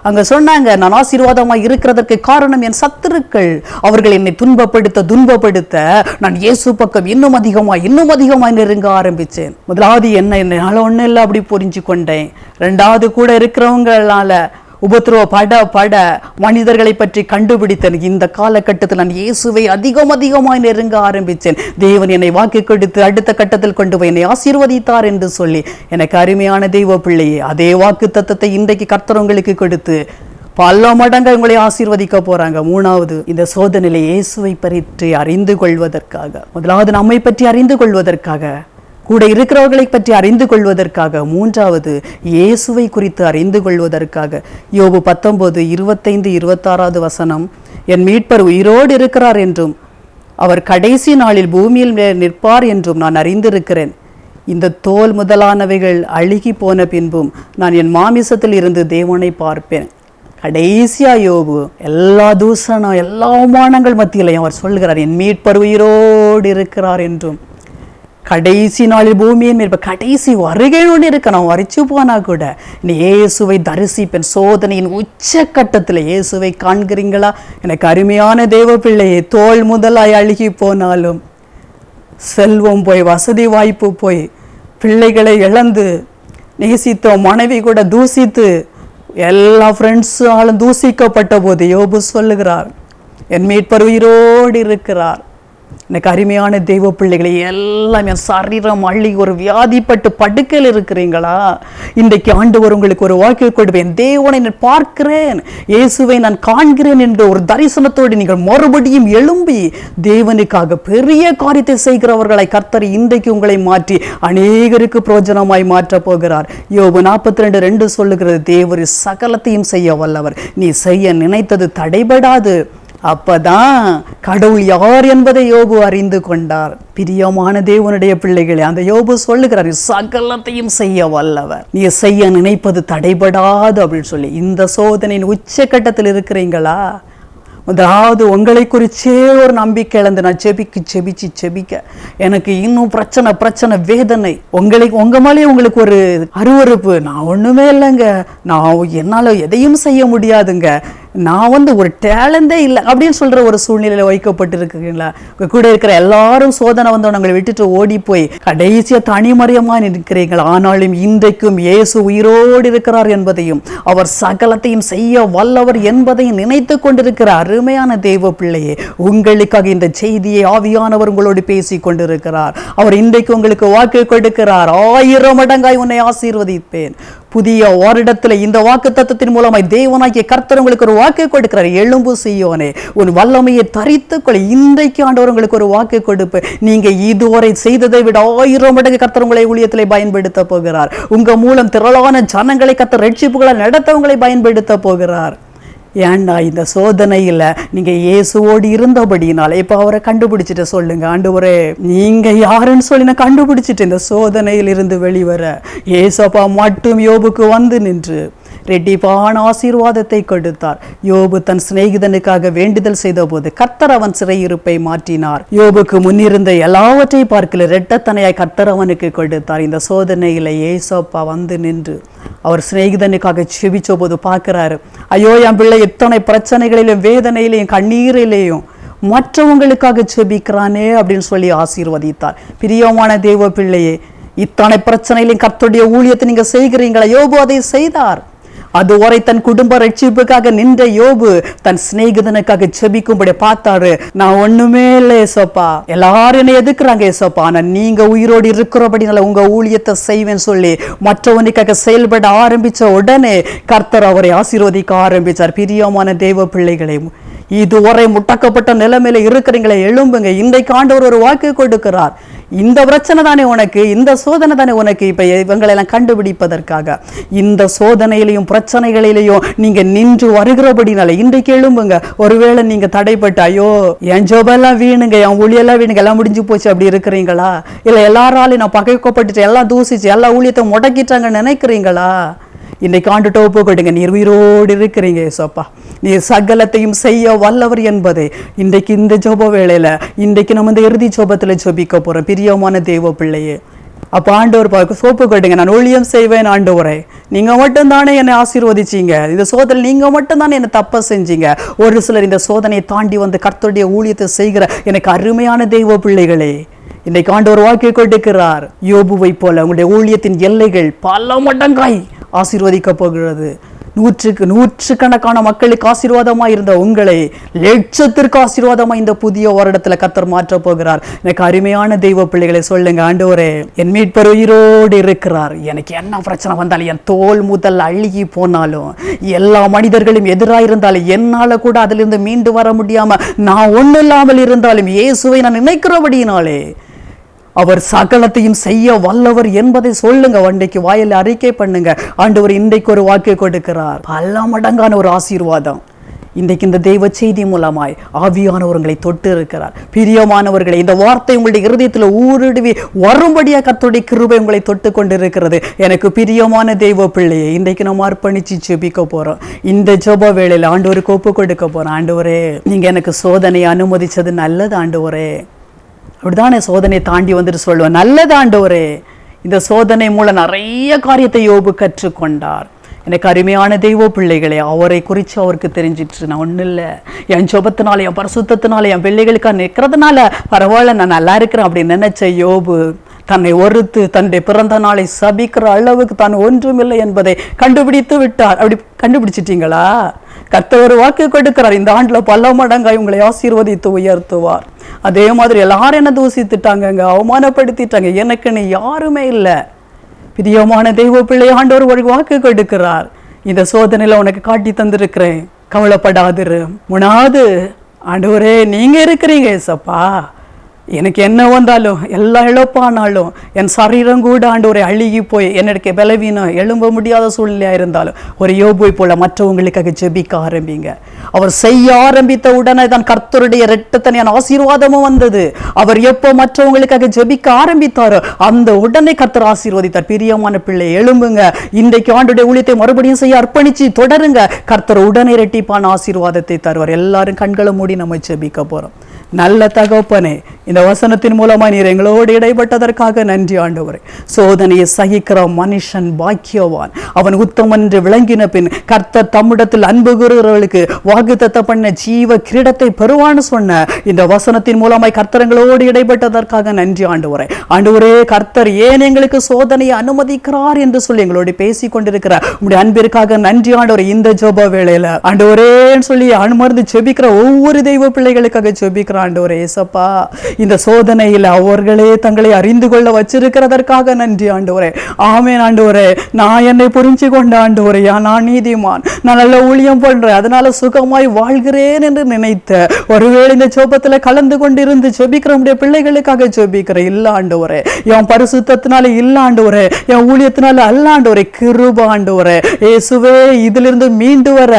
அங்க சொன்னாங்க, நான் ஆசீர்வாதமாய் இருக்கிறதற்கு காரணம் என் சத்துருக்கள், அவர்கள் என்னை துன்பப்படுத்த நான் இயேசு பக்கம் இன்னும் அதிகமாய் நெருங்க ஆரம்பிச்சேன். முதலாவது என்னால ஒண்ணு இல்லை அப்படி புரிஞ்சு கொண்டேன். 2வது கூட இருக்கிறவங்களால உபத்திரவ பட மனிதர்களை பற்றி கண்டுபிடித்தேன். இந்த காலகட்டத்தில் நான் இயேசுவை அதிகமாய் நெருங்க ஆரம்பித்தேன். தேவன் என்னை வாக்கு கொடுத்து அடுத்த கட்டத்தில் கொண்டு போய் என்னை ஆசீர்வதித்தார் என்று சொல்லி, எனக்கு அருமையான தெய்வ பிள்ளையே, அதே வாக்கு தத்தத்தை இன்றைக்கு கர்த்தர் உங்களுக்கு கொடுத்து பல மடங்கு உங்களை ஆசீர்வதிக்க போறாங்க. 3வது, இந்த சோதனையில இயேசுவை பற்றி அறிந்து கொள்வதற்காக, முதலாவது நம்மை பற்றி அறிந்து கொள்வதற்காக, கூட இருக்கிறவர்களை பற்றி அறிந்து கொள்வதற்காக, 3வது இயேசுவை குறித்து அறிந்து கொள்வதற்காக. யோபு 19:25-26 வசனம், என் மீட்பர் உயிரோடு இருக்கிறார் என்றும் அவர் கடைசி நாளில் பூமியில் நிற்பார் என்றும் நான் அறிந்திருக்கிறேன். இந்த தோல் முதலானவைகள் அழுகி போன பின்பும் நான் என் மாமிசத்தில் இருந்து தேவனை பார்ப்பேன். கடைசியா யோபு எல்லா தூசணம் எல்லா அவமானங்கள் மத்தியிலையும் அவர் சொல்கிறார், என் மீட்பர் உயிரோடு இருக்கிறார் என்றும் கடைசி நாளில் பூமியின் மேல் கடைசி வருகையோடு இருக்க நான் வரைச்சு போனா கூட நீ இயேசுவை தரிசிப்பேன். சோதனையின் உச்சக்கட்டத்தில் இயேசுவை காண்கிறீங்களா? எனக்கு அருமையான தேவ பிள்ளையே, தோல் முதலாய் அழுகி போனாலும், செல்வம் போய், வசதி வாய்ப்பு போய், பிள்ளைகளை இழந்து, நேசித்த மனைவி கூட தூசித்து, எல்லா ஃப்ரெண்ட்ஸாலும் தூசிக்கப்பட்ட போது யோபு சொல்லுகிறார், என் மீட்பர் உயிரோடு இருக்கிறார். எனக்கு அருமையான தெய்வ பிள்ளைகளை, எல்லாம் என் சரீரம் அள்ளி ஒரு வியாதிப்பட்டு படுக்கையில் இருக்கிறீங்களா? இன்றைக்கு ஆண்டவர் உங்களுக்கு ஒரு வாக்கு கொடுப்பேன். தேவனை நான் பார்க்கிறேன், இயேசுவை நான் காண்கிறேன் என்ற ஒரு தரிசனத்தோடு நீங்கள் மறுபடியும் எழும்பி தேவனுக்காக பெரிய காரியத்தை செய்கிறவர்களை கர்த்தர் இன்றைக்கு உங்களை மாற்றி அநேகருக்கு பிரயோஜனமாய் மாற்ற போகிறார். யோபு 42:2 சொல்லுகிறது, தேவர் சகலத்தையும் செய்ய வல்லவர், நீ செய்ய நினைத்தது தடைபடாது. அப்பதான் கடவுள் யார் என்பதை யோபு அறிந்து கொண்டார். பிரியமான தேவனுடைய பிள்ளைகளே, அந்த யோபு சொல்லுகிறார், சகலத்தையும் செய்ய வல்லவர், நீ செய்ய நினைப்பது தடைபடாது அப்படின்னு சொல்லி. இந்த சோதனையின் உச்சக்கட்டத்தில் இருக்கிறீங்களா? அதாவது உங்களை குறிச்சே ஒரு நம்பிக்கை இழந்து நான் செபிக்க எனக்கு இன்னும் பிரச்சனை வேதனை, உங்க மேலே உங்களுக்கு ஒரு அருவருப்பு, நான் ஒண்ணுமே இல்லைங்க, நான் என்னால எதையும் செய்ய முடியாதுங்க, நான் ஒரு டேலண்டே இல்லை அப்படின்னு சொல்ற ஒரு சூழ்நிலையில வைக்கப்பட்டிருக்கீங்களா? கூட இருக்கிற எல்லாரும் சோதனை உங்களை விட்டுட்டு ஓடி போய் கடைசியா தனிமறையமா நிற்கிறீங்களா? ஆனாலும் இன்றைக்கும் இயேசு உயிரோடு இருக்கிறார் என்பதையும் அவர் சகலத்தையும் செய்ய வல்லவர் என்பதையும் நினைத்து கொண்டிருக்கிற அருமையான தேவ பிள்ளையே, உங்களுக்காக இந்த செய்தியை ஆவியானவர் உங்களோடு பேசி கொண்டிருக்கிறார். அவர் இன்றைக்கு உங்களுக்கு வாக்கு கொடுக்கிறார், 1000 மடங்காய் உன்னை ஆசீர்வதிப்பேன். புதிய வருடத்துல இந்த வாக்கு தத்தத்தின் மூலமாய் தேவனாகிய கர்த்தர் உங்களுக்கு ஒரு வாக்கு கொடுக்கிறார். எழும்பு சீயோனே, உன் வல்லமையை தரித்துக்கொள். இன்றைக்கு ஆண்டவர் உங்களுக்கு ஒரு வாக்கு கொடுப்பு. நீங்க இதுவரை செய்ததை விட 1000 மடங்கு கர்த்தர் உங்களை ஊழியத்திலே பயன்படுத்த போகிறார். உங்க மூலம் திரளான ஜனங்களை கர்த்தர் ரட்சிப்புகளை நடத்தவங்களை பயன்படுத்த போகிறார். ஏண்டா இந்த சோதனையில் நீங்க இயேசுவோடு இருந்தபடினால இப்ப அவரை கண்டுபிடிச்சிட்டு சொல்லுங்க, ஆண்டவரே நீங்க யாருன்னு சொல்லி நான் கண்டுபிடிச்சிட்டு இந்த சோதனையில் இருந்து வெளிவர ஏசப்பா மட்டும் யோபுக்கு வந்து நின்று ரெட்டிப்பான ஆசீர்வாதத்தை கொடுத்தார். யோபு தன் சிநேகிதனுக்காக வேண்டுதல் செய்த போது கர்த்தர் அவன் சிறையிருப்பை மாற்றினார். யோபுக்கு முன்னிருந்த எல்லாவற்றை பார்க்கல இரட்டத்தனையாய் கர்த்தர் அவனுக்கு கொடுத்தார். இந்த சோதனையில ஏசப்பா வந்து நின்று அவர் சிநேகிதனுக்காக செபிச்ச போது பார்க்கிறாரு, ஐயோ என் பிள்ளை எத்தனை பிரச்சனைகளிலும் வேதனையிலையும் கண்ணீரிலேயும் மற்றவங்களுக்காக செபிக்கிறானே அப்படின்னு சொல்லி ஆசீர்வதித்தார். பிரியமான தேவ பிள்ளையே, இத்தனை பிரச்சனையிலையும் கர்த்தருடைய ஊழியத்தை நீங்க செய்கிறீங்களா? யோபு அதை செய்தார். அதுவரை தன் குடும்ப ரட்சிப்புக்காக நின்ற யோபு தன் சிநேகிதனுக்காக செபிக்கும்படி பார்த்தாரு. நான் ஒண்ணுமே இல்லை ஏசப்பா, எல்லாரும் என்னை எதுக்குறாங்க ஏசப்பா, ஆனா நீங்க உயிரோடு இருக்கிறபடினால உங்க ஊழியத்தை செய்வேன்னு சொல்லி மற்றவனுக்காக செயல்பட ஆரம்பிச்ச உடனே கர்த்தர் அவரை ஆசீர்வதிக்க ஆரம்பிச்சார். பிரியமான தேவ பிள்ளைகளை, இதுவரை முட்டக்கப்பட்ட நிலைமையில இருக்கிறீங்களே, எழும்புங்க. இன்றைக்கு ஆண்டவர் ஒரு வாக்கு கொடுக்கிறார். இந்த பிரச்சனை தானே உனக்கு, இந்த சோதனை தானே உனக்கு, இப்ப இவங்களை எல்லாம் கண்டுபிடிப்பதற்காக இந்த சோதனையிலையும் பிரச்சனைகளிலையும் நீங்க நின்று வருகிறபடினால இன்றைக்கு எழும்புங்க. ஒருவேளை நீங்க தடைப்பட்டு ஐயோ என் ஜோபெல்லாம் வீணுங்க, என் ஊழியெல்லாம் வீணுங்க, எல்லாம் முடிஞ்சு போச்சு அப்படி இருக்கிறீங்களா? இல்ல எல்லாராலையும் நான் பகைக்கப்பட்டுட்டு எல்லாம் தூசிச்சு எல்லா ஊழியத்தை முடக்கிட்டாங்கன்னு நினைக்கிறீங்களா? இன்னைக்கு ஆண்டுட்டு ஒப்பு கொடுங்க, நீர் உயிரோடு இருக்கிறீங்க ஏசப்பா, நீர் சகலத்தையும் செய்ய வல்லவர் என்பதை இன்றைக்கு இந்த ஜோப வேளையில இன்றைக்கு நம்ம இந்த இறுதி ஜோபத்துல ஜோபிக்க போறோம். பிரியமான தேவ பிள்ளையே, அப்ப ஆண்டவர் பார்க்க சோப்பு கொடுங்க, நான் ஊழியம் செய்வேன் ஆண்டவரே, நீங்க மட்டும்தானே என்னை ஆசீர்வதிச்சீங்க, இந்த சோதனை நீங்க மட்டும்தானே என்னை தப்ப செஞ்சீங்க. ஒரு சிலர் இந்த சோதனையை தாண்டி வந்து கர்த்தருடைய ஊழியத்தை செய்கிற எனக்கு அருமையான தெய்வ பிள்ளைகளே, இன்னைக்கு ஆண்டவர் வாக்கு கொடுக்கிறார். யோபுவை போல உங்களுடைய ஊழியத்தின் எல்லைகள் பல மடங்காய் ஆசீர்வதிக்க போகிறது. நூற்றுக்கணக்கான மக்களுக்கு ஆசீர்வாதமா இருந்த உங்களை லட்சத்திற்கு ஆசீர்வாதமா இந்த புதிய வருடத்துல கர்த்தர் மாற்ற போகிறார். எனக்கு அருமையான தெய்வ பிள்ளைகளை சொல்லுங்க, ஆண்டவரே என் மீட்பர் உயிரோடு இருக்கிறார், எனக்கு என்ன பிரச்சனை வந்தாலும் என் தோல் முதல் அழுகி போனாலும் எல்லா மனிதர்களும் எதிராக இருந்தாலும் என்னால கூட அதிலிருந்து மீண்டு வர முடியாம நான் ஒண்ணு இல்லாமல் இருந்தாலும் இயேசுவை நான் நினைக்கிறபடியினாலே அவர் சகலத்தையும் செய்ய வல்லவர் என்பதை சொல்லுங்க. இன்றைக்கு வாயில அறிக்கை பண்ணுங்க, ஆண்டவர் இன்றைக்கு ஒரு வாக்கு கொடுக்கிறார். பல மடங்கான ஒரு ஆசீர்வாதம் இன்றைக்கு இந்த தெய்வ செய்தி மூலமாய் ஆவியானவர்களை தொட்டு இருக்கிறார். பிரியமானவர்களை, இந்த வார்த்தை உங்களுடைய இருதயத்தில் ஊடுருவி வரும்படியாக கர்த்தருடைய கிருபை உங்களை தொட்டு கொண்டு இருக்கிறது. எனக்கு பிரியமான தெய்வ பிள்ளையை, இன்றைக்கு நம்ம அர்ப்பணிச்சு ஜெபிக்க போறோம். இந்த ஜெப வேளையில ஆண்டவருக்கு ஒப்பு கொடுக்க போறோம். ஆண்டவரே, நீங்க எனக்கு சோதனையை அனுமதிச்சது நல்லது ஆண்டவரே, அப்படிதானே சோதனை தாண்டி வந்துட்டு சொல்லுவேன், நல்லது ஆண்டவரே. இந்த சோதனை மூலம் நிறைய காரியத்தை யோபு கற்றுக்கொண்டார். எனக்கு அருமையான தெய்வ பிள்ளைகளே, அவரை குறித்து அவருக்கு தெரிஞ்சிட்டு, நான் ஒன்றும் இல்லை, என் ஜெபத்தினால என் பரிசுத்தத்தினால என் பிள்ளைகளுக்காக நிற்கிறதுனால பரவாயில்ல, நான் நல்லா இருக்கிறேன் அப்படின்னு நினைச்ச யோபு தன்னை ஒருத்து தன்னுடைய பிறந்த நாளை சபிக்கிற அளவுக்கு தான் ஒன்றுமில்லை என்பதை கண்டுபிடித்து விட்டார். அப்படி கண்டுபிடிச்சிட்டீங்களா? கர்த்தர் ஒரு வாக்கு கொடுக்கிறார், இந்த ஆண்டுல பல மடங்காய் உங்களை ஆசீர்வதித்து உயர்த்துவார். அதே மாதிரி எல்லாரும் என்ன தூசித்துட்டாங்க, அவமானப்படுத்திட்டாங்க, எனக்குன்னு யாருமே இல்லை. பிரியமான தெய்வ பிள்ளை, ஆண்டவர் ஒரு வாக்கு கொடுக்கிறார், இந்த சோதனையில உனக்கு காட்டி தந்திருக்கிறேன், கவலைப்படாதிரு. முனாது ஆண்டவரே நீங்க இருக்கிறீங்க ஏசப்பா, எனக்கு என்ன வந்தாலும் எல்லா இழப்பானாலும் என் சரீரம் கூட ஆண்டவரை அழுகி போய் என்னுடைய பலவீனம் எழும்ப முடியாத சூழ்நிலையாக இருந்தாலும் ஒரு யோபுவை போல மற்றவங்களுக்காக ஜெபிக்க ஆரம்பிங்க. அவர் செய்ய ஆரம்பித்த உடனே தான் கர்த்தருடைய இரட்டத்தனையான ஆசீர்வாதமும் வந்தது. அவர் எப்போ மற்றவங்களுக்காக ஜெபிக்க ஆரம்பித்தாரோ அந்த உடனே கர்த்தர் ஆசீர்வதித்தார். பிரியமான பிள்ளை, எழும்புங்க, இன்றைக்கு ஆண்டுடைய ஊழியத்தை மறுபடியும் செய்ய அர்ப்பணிச்சு தொடருங்க. கர்த்தர் உடனே இரட்டிப்பான ஆசீர்வாதத்தை தருவார். எல்லாரும் கண்களை மூடி நம்ம ஜெபிக்க போறோம். நல்ல தகப்பனே, இந்த வசனத்தின் மூலமாக நீர் எங்களோடு இடைப்பட்டதற்காக நன்றி ஆண்டவரே. சோதனையை சகிக்கிற மனுஷன் பாக்கியவான், அவன் உத்தமன் என்று விளங்கின பின் கர்த்தர் தம்மிடத்தில் அன்பு கூறுகிறவர்களுக்கு வாக்குத்தத்தம் பண்ண ஜீவ கிரீடத்தை பெறுவான்னு சொன்ன இந்த வசனத்தின் மூலமாய் கர்த்தர் எங்களோடு இடைப்பட்டதற்காக நன்றி ஆண்டவரே. ஆண்டவரே, கர்த்தர் ஏன் எங்களுக்கு சோதனையை அனுமதிக்கிறார் என்று சொல்லி எங்களோடு பேசிக் கொண்டிருக்கிற உங்களுடைய அன்பிற்காக நன்றி ஆண்டவரே. இந்த ஜெப வேளையில ஆண்டவரேன்னு சொல்லி அனுமர்ந்து ஜெபிக்கிற ஒவ்வொரு தெய்வ பிள்ளைகளுக்காக ஜெபிக்கிற ஆண்டவரே ஏசப்பா, இந்த சோதனையில் அவர்களே தங்களை அறிந்து கொள்ள வச்சிருக்கிறதற்காக நன்றி ஆண்டவரே. ஆமென் ஆண்டவரே. நான் என்னை புரிஞ்சு கொண்ட ஆண்டவரே, நான் நீதிமான், நான் நல்ல ஊழியம் பண்றேன், அதனால சுகமாய் வாழ்கிறேன் என்று நினைத்த ஒருவேளை இந்த ஜெபத்துல கலந்து கொண்டிருந்து ஜெபிக்கிற நம்முடைய பிள்ளைகளுக்காக ஜெபிக்கிறேன். இல்ல ஆண்டவரே, என் பரிசுத்தத்தினால இல்ல ஆண்டவரே, என் ஊழியத்தினால அல்ல ஆண்டவரே, கிருபை ஆண்டவரே இயேசுவே, இதிலிருந்து மீண்டு வர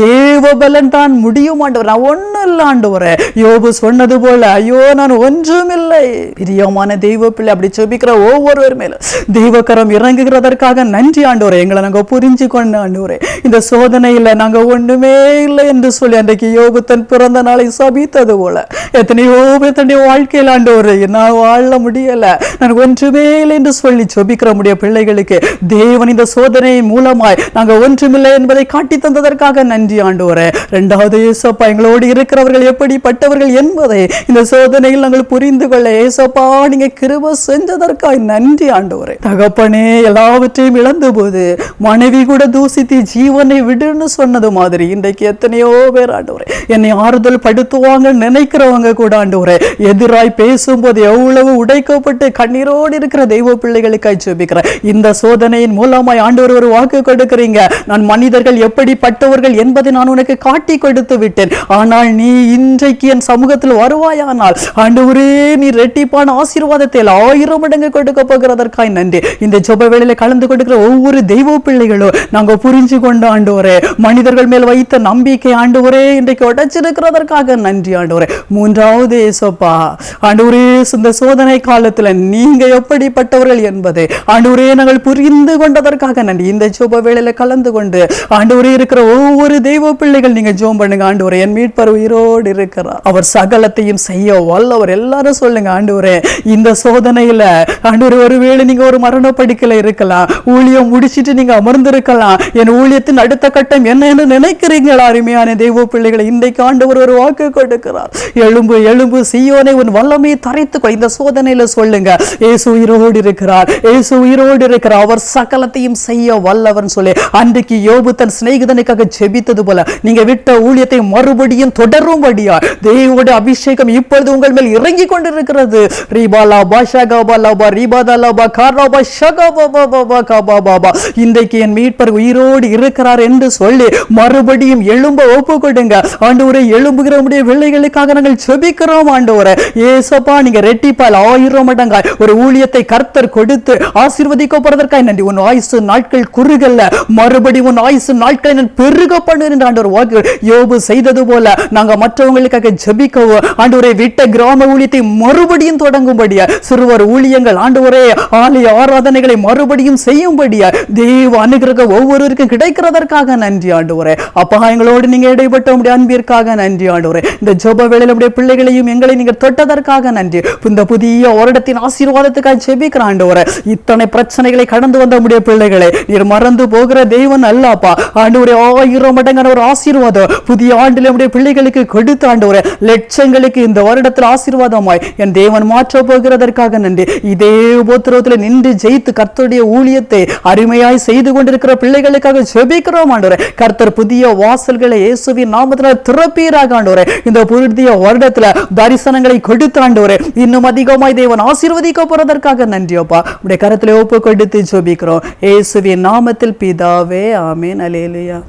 தேவபலன் தான் முடியும் ஆண்டவரே. நான் ஒண்ணு இல்ல ஆண்டவரே. யோபு சொன்னது போல, ஐயோ நான் ஒன்றும் இல்லை. பிரியமான தெய்வ பிள்ளை, அப்படி ஜெபிக்கிற ஒவ்வொருவர் மேல தெய்வக்கரம் இறங்குகிறதற்காக நன்றி ஆண்டவரே. எங்களை நாங்க புரிஞ்சு கொண்ட ஆண்டவரே, இந்த சோதனையில நாங்க ஒண்ணுமே இல்லை என்று சொல்லி அன்றைக்கு யோபு தன் பிறந்த நாளை சபித்தது போல எத்தனையோ தன்னுடைய வாழ்க்கையில் ஆண்டவரே நான் வாழ முடியல, நான் ஒன்றுமே இல்லை என்று சொல்லி ஜெபிக்கிற முடிய பிள்ளைகளுக்கு தேவன் இந்த சோதனையின் மூலமாய் நாங்க ஒன்றுமில்லை என்பதை காட்டி தந்ததற்காக நன்றி ஆண்டவரே. இரண்டாவது ஏசப்பா, எங்களோடு இருக்கிறவர்கள் எப்படிப்பட்டவர்கள் என்பதை இந்த சோதனையில் நாங்கள் புரிந்து கொள்ள ஏசப்பா நீங்க கிருபை செஞ்சதற்காக நன்றி ஆண்டவரே. தகப்பனே, எல்லாவற்றையும் இழந்த போது மனைவி கூட தூசித்து ஜீவனை விடுன்னு சொன்னது மாதிரி இன்றைக்கு எத்தனையோ பேர் ஆண்டவரே என்னை ஆறுதல் படுத்துவாங்க நினைக்கிறவங்க கூட ஆண்டவரே எதிராய் பேசும்போது எவ்வளவு உடைக்கப்பட்டு கண்ணீரோடு இருக்கிற தெய்வ பிள்ளைகளுக்காய் ஜெபிக்கிறேன். இந்த சோதனையின் மூலமாய் ஆண்டவர் ஒரு வாக்கு கொடுக்கிறீங்க, நான் மனிதர்கள் எப்படிப்பட்டவர்கள் என்பதை நான் உனக்கு காட்டி கொடுத்து விட்டேன், ஆனால் நீ இன்றைக்கு என் சமூகத்தில் வருவாயானால் ஆண்டவரே நீ இரட்டிப்பான ஆசீர்வாதத்தை 1000 மடங்கு கொடுக்க போகிறதற்காய் நன்றி. இந்த ஜெப வேளையில கலந்து கொடுக்கிற ஒவ்வொரு தெய்வ பிள்ளைகளும் நாங்க புரிஞ்சு கொண்ட ஆண்டவரே, மனிதர்கள் மேல் வைத்த நம்பிக்கை ஆண்டவரே இன்றைக்கு உடைச்சிருக்கிறதற்காக நன்றி ஆண்டவரே. மூன்றாவது ஏசப்பா ஆண்டவரே, இந்த சோதனை காலத்துல நீங்க எப்படிப்பட்டவர்கள் என்பதை ஆண்டவரே நாங்கள் புரிந்து கொண்டதற்காக நன்றி. இந்த ஜெப வேளையில கலந்து கொண்டு ஆண்டவரே இருக்கிற ஒவ்வொரு தெய்வ பிள்ளைகள் நீங்க ஜெபம் பண்ணுங்க. ஆண்டவரே, என் மீட்பர் உயிரோடு இருக்கிறார், அவர் சகலத்தையும் செய்ய வல்லவர். எல்லாரும் சொல்லுங்க ஆண்டவரே, இந்த சோதனையில ஆண்டவரே ஒருவேளை நீங்க ஒரு மரண படுக்கையில இருக்கலாம், ஊழியம் முடிச்சிட்டு நீங்க அமர்ந்திருக்கலாம், என் ஊழியத்தின் அடுத்த கட்டம் என்ன என்று நினைக்கிறீங்களா? அருமையான தெய்வ பிள்ளைகளை, இன்றைக்கு ஆண்டவர் ஒரு வாக்கு கொடுக்கிறார், எழும்பு எழும்பு சீயோனை உன் வல்லமையை தரைத்துக்கோ. இந்த சோதனையில சொல்லுங்க, இயேசு உயிரோடு இருக்கிறார், இயேசு உயிரோடு இருக்கிறார், அவர் சகலத்தையும் செய்ய வல்லவர்னு சொல்லி அன்றைக்கு யோபு தன் சிநேகிதனுக்காக ஜெபித்தது போல நீங்க விட்ட ஊழியத்தை மறுபடியும் தொடரும்படியா தேவனுடைய அபிஷேகம் இப்பொழுது உங்கள் மேல் இறங்கி கொண்டிருக்கிறது. இன்றைக்கு என் மீட்பர் உயிரோடு இருக்கிறார் என்று சொல்லி மறுபடியும் எழும்ப ஒப்பு கொடுங்க. ஆண்டவரே, எழும்புகிற நம்முடைய பிள்ளைகளுக்காக நாங்கள் ஜெபிக்கிறோம். ஆண்டவரே ஏசப்பா, நீங்க ரெட்டிப்பால் 1000 மடங்காய் ஒரு ஊழியத்தை கர்த்தர் கொடுத்து ஆசீர்வதிக்க போறதற்காக நன்றி. உன் ஆயுசு நாட்கள் குறுகல்ல, மறுபடியும் உன் ஆயுசு நாட்களை நான் பெருக பண்ணுகின்ற ஆண்டவர் வாக்கு யோபு செய்தது போல நாங்க மற்றவங்களுக்காக ஜெபிக்கவும் ஆண்டவரே விட்ட கிராம ஊழியத்தை மறுபடியும் தொடங்கும்படியா, சிறுவர் ஊழியங்கள் ஆண்டவரே ஆலய ஆராதனைகளை மறுபடியும் செய்யும்படியா தேவ அனுகிரகம் ஒவ்வொருவருக்கும் கிடைக்கிறதற்காக நன்றி ஆண்டவரே. அப்பா, எங்களோடு நீங்க இடைப்பட்ட உடைய அன்பிற்காக நன்றி ஆண்டவரே. இந்த ஜெப வேளையில உடைய பிள்ளைகளையும் எங்களை நீங்க தொட்டதற்காக நன்றி. இந்த புதிய வருடத்தின் ஆசீர்வாதத்துக்காக ஜெபிக்கிற ஆண்டவரே, இத்தனை பிரச்சனைகளை கடந்து வந்த உடைய பிள்ளைகளை நீர் மறந்து போகிற தேவன் அல்லப்பா ஆண்டவரே. 1000 மடங்கான ஒரு ஆசீர்வாதம் புதிய ஆண்டில் நம்முடைய பிள்ளைகளுக்கு கொடுத்த ஆண்டவரே, லட்சங்களுக்கு இந்த வருடத்தில் ஆசீர்வாதமாய் என் தேவன் மாற்ற போகிறதற்காக நன்றி. இதே உபத்திரவத்தில் நின்று ஜெயித்து கர்த்தருடைய ஊழியத்தை அருமையாய் செய்து கொண்டிருக்கிற பிள்ளைகளுக்காக ஜெபிக்கிறோம் ஆண்டவரே. கர்த்தர் புதிய வாசல்களை இயேசுவின் நாமத்தில் திறப்பீராக ஆண்டவரே. இந்த புதிய வருடத்தில் தரிசனங்களை கொடுத்த ஆண்டவரே, இன்னும் அதிகமாய் தேவன் ஆசீர்வதிக்க போறதற்காக நன்றி அப்பா. உடைய கரத்தில் ஒப்பு கொடுத்து ஜெபிக்கிறோம் இயேசுவின் நாமத்தில் பிதாவே, ஆமென். அல்லேலூயா.